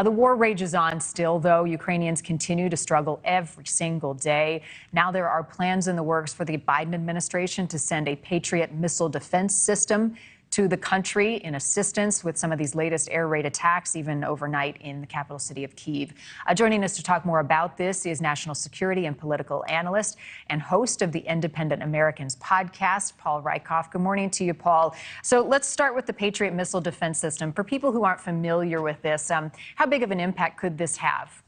The war rages on still, though. Ukrainians continue to struggle every single day. Now there are plans in the works for the Biden administration to send a Patriot missile defense system to the country in assistance with some of these latest air raid attacks, even overnight in the capital city of Kyiv. Joining us to talk more about this is national security and political analyst and host of the Independent Americans podcast, Paul Rieckhoff. Good morning to you, Paul. So let's start with the Patriot missile defense system. For people who aren't familiar with this, how big of an impact could this have?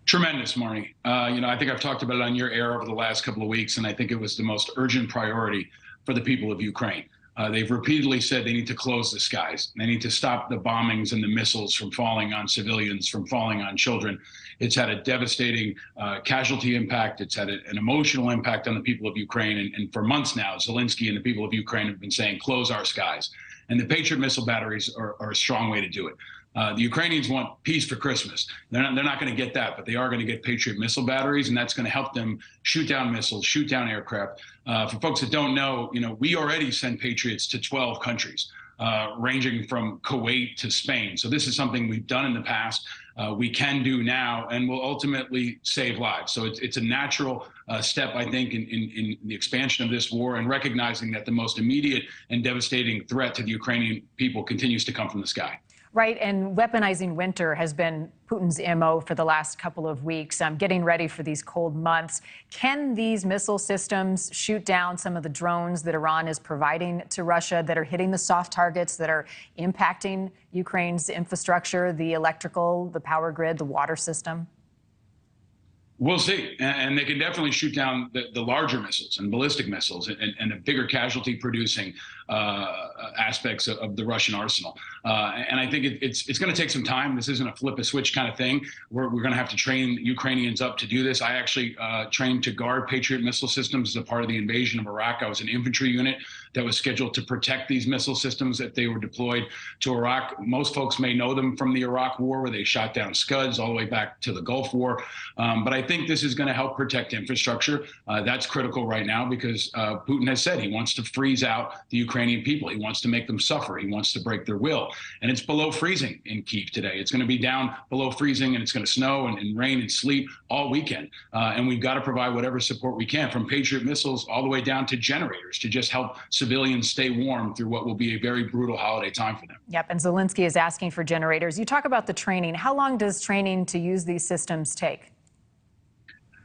Tremendous, Marnie. I think I've talked about it on your air over the last couple of weeks, and I think it was the most urgent priority for the people of Ukraine. They've repeatedly said they need to close the skies. They need to stop the bombings and the missiles from falling on civilians, from falling on children. It's had a devastating casualty impact. It's had an emotional impact on the people of Ukraine. And for months now, Zelensky and the people of Ukraine have been saying, close our skies. And the Patriot missile batteries are a strong way to do it. The Ukrainians want peace for Christmas. They're not going to get that, but they are going to get Patriot missile batteries, and that's going to help them shoot down missiles, shoot down aircraft. For folks that don't know, we already send Patriots to 12 countries, ranging from Kuwait to Spain. So this is something we've done in the past, we can do now, and will ultimately save lives. So it's a natural step, I think, in the expansion of this war, and recognizing that the most immediate and devastating threat to the Ukrainian people continues to come from the sky. Right, and weaponizing winter has been Putin's MO for the last couple of weeks, getting ready for these cold months. Can these missile systems shoot down some of the drones that Iran is providing to Russia that are hitting the soft targets, that are impacting Ukraine's infrastructure, the electrical, the power grid, the water system? We'll see. And they can definitely shoot down the larger missiles and ballistic missiles and the bigger casualty producing aspects of the Russian arsenal. And I think it's going to take some time. This isn't a flip a switch kind of thing. We're going to have to train Ukrainians up to do this. I actually trained to guard Patriot missile systems as a part of the invasion of Iraq. I was an infantry unit that was scheduled to protect these missile systems if they were deployed to Iraq. Most folks may know them from the Iraq War, where they shot down Scuds all the way back to the Gulf War. But I think this is going to help protect infrastructure. That's critical right now because Putin has said he wants to freeze out the Ukrainian people. He wants to make them suffer. He wants to break their will. And it's below freezing in Kyiv today. It's going to be down below freezing, and it's going to snow and rain and sleet all weekend. And we've got to provide whatever support we can, from Patriot missiles all the way down to generators, to just help civilians stay warm through what will be a very brutal holiday time for them. Yep, and Zelensky is asking for generators. You talk about the training. How long does training to use these systems take?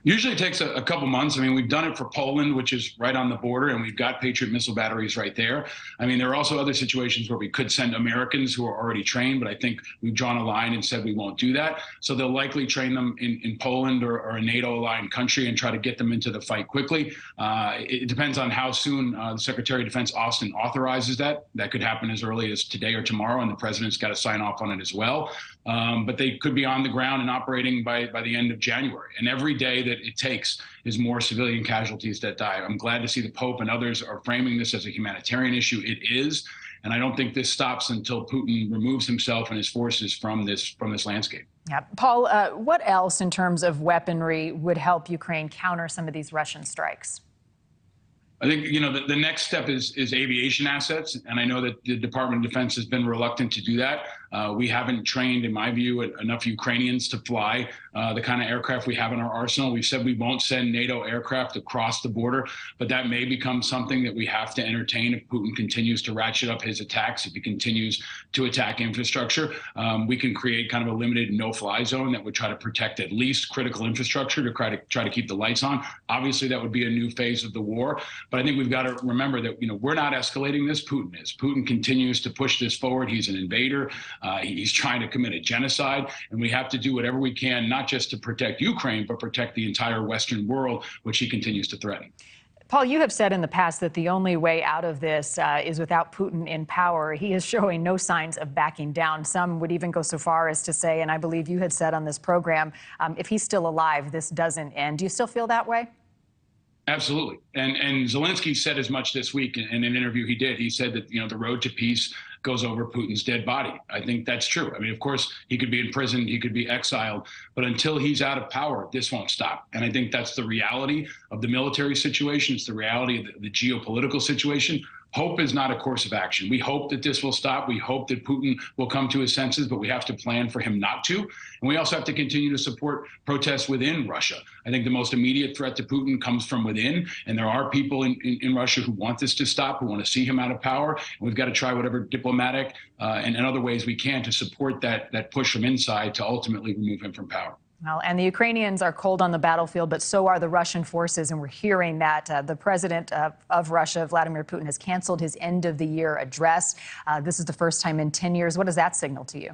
Usually it takes a couple months. I mean, we've done it for Poland, which is right on the border, and we've got Patriot missile batteries right there. I mean, there are also other situations where we could send Americans who are already trained, but I think we've drawn a line and said we won't do that. So they'll likely train them in Poland or a NATO-aligned country and try to get them into the fight quickly. It depends on how soon the Secretary of Defense, Austin, authorizes that. That could happen as early as today or tomorrow, and the president's got to sign off on it as well. But they could be on the ground and operating by the end of January. And every day that it takes is more civilian casualties that die. I'm glad to see the Pope and others are framing this as a humanitarian issue. It is. And I don't think this stops until Putin removes himself and his forces from this landscape. Yeah. Paul, what else in terms of weaponry would help Ukraine counter some of these Russian strikes? I think, the next step is aviation assets. And I know that the Department of Defense has been reluctant to do that. We haven't trained, in my view, enough Ukrainians to fly the kind of aircraft we have in our arsenal. We've said we won't send NATO aircraft across the border, but that may become something that we have to entertain if Putin continues to ratchet up his attacks, if he continues to attack infrastructure. We can create kind of a limited no-fly zone that would try to protect at least critical infrastructure to try to keep the lights on. Obviously, that would be a new phase of the war. But I think we've got to remember that, we're not escalating this. Putin is. Putin continues to push this forward. He's an invader. He's trying to commit a genocide. And we have to do whatever we can, not just to protect Ukraine, but protect the entire Western world, which he continues to threaten. Paul, you have said in the past that the only way out of this is without Putin in power. He is showing no signs of backing down. Some would even go so far as to say, and I believe you had said on this program, if he's still alive, this doesn't end. Do you still feel that way? Absolutely. And Zelensky said as much this week in an interview he did. He said that, the road to peace goes over Putin's dead body. I think that's true. I mean, of course, he could be in prison, he could be exiled, but until he's out of power, this won't stop. And I think that's the reality of the military situation. It's the reality of the geopolitical situation. Hope is not a course of action. We hope that this will stop. We hope that Putin will come to his senses, but we have to plan for him not to. And we also have to continue to support protests within Russia. I think the most immediate threat to Putin comes from within, and there are people in Russia who want this to stop, who want to see him out of power. And we've got to try whatever diplomatic and other ways we can to support that push from inside to ultimately remove him from power. Well, and the Ukrainians are cold on the battlefield, but so are the Russian forces. And we're hearing that the president of Russia, Vladimir Putin, has canceled his end of the year address. This is the first time in 10 years. What does that signal to you?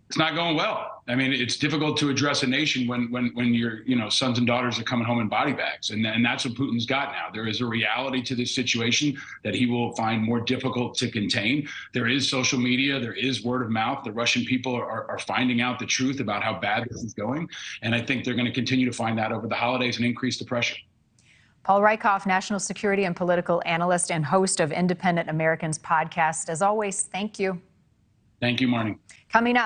It's not going well. I mean, it's difficult to address a nation when your sons and daughters are coming home in body bags. And that's what Putin's got now. There is a reality to this situation that he will find more difficult to contain. There is social media. There is word of mouth. The Russian people are finding out the truth about how bad this is going. And I think they're going to continue to find that over the holidays and increase the pressure. Paul Rieckhoff, national security and political analyst and host of Independent Americans podcast. As always, thank you. Thank you, Marnie. Coming up.